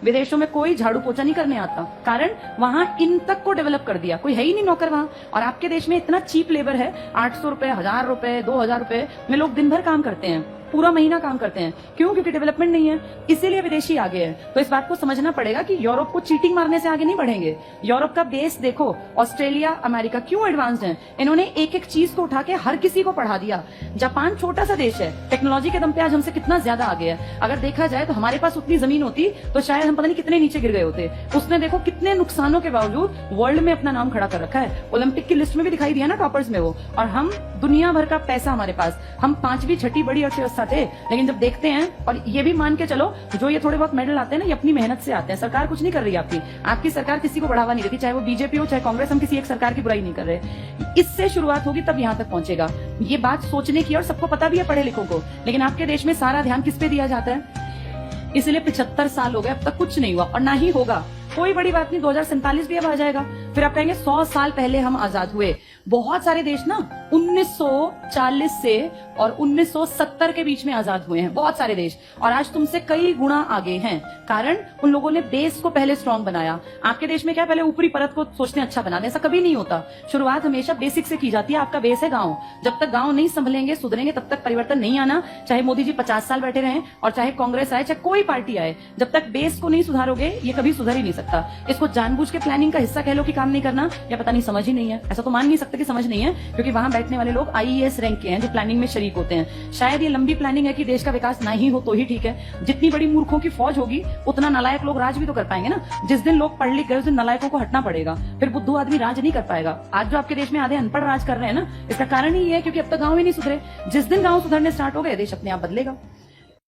विदेशों में कोई झाड़ू पोछा नहीं करने आता, कारण वहां इन तक को डेवलप कर दिया, कोई है ही नहीं नौकर वहां। और आपके देश में इतना चीप लेबर है, 800 रुपए, 1000 रुपए, 2000 रुपए में लोग दिन भर काम करते हैं, पूरा महीना काम करते हैं। क्यों? क्योंकि डेवलपमेंट नहीं है, इसीलिए विदेशी आगे है। तो इस बात को समझना पड़ेगा कि यूरोप को चीटिंग मारने से आगे नहीं बढ़ेंगे। यूरोप का बेस देखो, ऑस्ट्रेलिया, अमेरिका क्यों एडवांस्ड है, इन्होंने एक एक चीज को उठा के हर किसी को पढ़ा दिया। जापान छोटा सा देश है, टेक्नोलॉजी के दम पे आज हमसे कितना ज्यादा आगे है। अगर देखा जाए तो हमारे पास उतनी जमीन होती तो शायद हम पता नहीं कितने नीचे गिर गए होते। उसने देखो कितने नुकसानों के बावजूद वर्ल्ड में अपना नाम खड़ा कर रखा है, ओलंपिक की लिस्ट में भी दिखाई दिया ना टॉपर्स में वो। और हम दुनिया भर का पैसा हमारे पास, हम 5वीं 6ठी बड़ी अर्थव्यवस्था थे, लेकिन जब देखते हैं, और ये भी मान के चलो जो ये थोड़े बहुत मेडल आते हैं ना, ये अपनी मेहनत से आते हैं। सरकार कुछ नहीं कर रही आपकी सरकार किसी को बढ़ावा नहीं देती, चाहे वो बीजेपी हो चाहे कांग्रेस, हम किसी एक सरकार की बुराई नहीं कर रहे। इससे शुरुआत होगी तब यहाँ तक पहुंचेगा। ये बात सोचने की, और सबको पता भी है पढ़े लिखों को, लेकिन आपके देश में सारा ध्यान किस पे दिया जाता है। इसलिए 75 साल हो गए, अब तक कुछ नहीं हुआ और ना ही होगा। कोई बड़ी बात नहीं, 2047 भी अब आ जाएगा, फिर आप कहेंगे 100 साल पहले हम आजाद हुए। बहुत सारे देश ना 1940 से और 1970 के बीच में आजाद हुए हैं, बहुत सारे देश, और आज तुमसे कई गुना आगे हैं, कारण उन लोगों ने बेस को पहले स्ट्रांग बनाया। आपके देश में क्या पहले ऊपरी परत को सोचते अच्छा बना दे, ऐसा कभी नहीं होता। शुरुआत हमेशा बेसिक से की जाती है। आपका बेस है गांव, जब तक गांव नहीं संभलेंगे, सुधरेंगे, तब तक परिवर्तन नहीं आना। चाहे मोदी जी 50 साल बैठे रहे और चाहे कांग्रेस आए, चाहे कोई पार्टी आए, जब तक बेस को नहीं सुधारोगे ये कभी सुधर ही नहीं सकता। इसको जानबूझ के प्लानिंग का हिस्सा कह लो कि काम नहीं करना, या पता नहीं समझ ही नहीं है। ऐसा तो मान नहीं सकते कि समझ नहीं है, क्योंकि वहां बैठने वाले लोग आईएएस रैंक के हैं जो प्लानिंग में शरीक होते हैं। शायद ये लंबी प्लानिंग है कि देश का विकास ना ही हो तो ही ठीक है। जितनी बड़ी मूर्खों की फौज होगी उतना नालायक लोग राज भी तो कर पाएंगे ना। जिस दिन लोग पढ़ लिख गए उस दिन नालायकों को हटना पड़ेगा, फिर बुद्धू आदमी राज नहीं कर पाएगा। आज जो आपके देश में आधे अनपढ़ राज कर रहे हैं ना, इसका कारण ही है क्योंकि अब तक गांव ही नहीं सुधरे। जिस दिन गांव सुधरने स्टार्ट हो गए, देश अपने आप बदलेगा।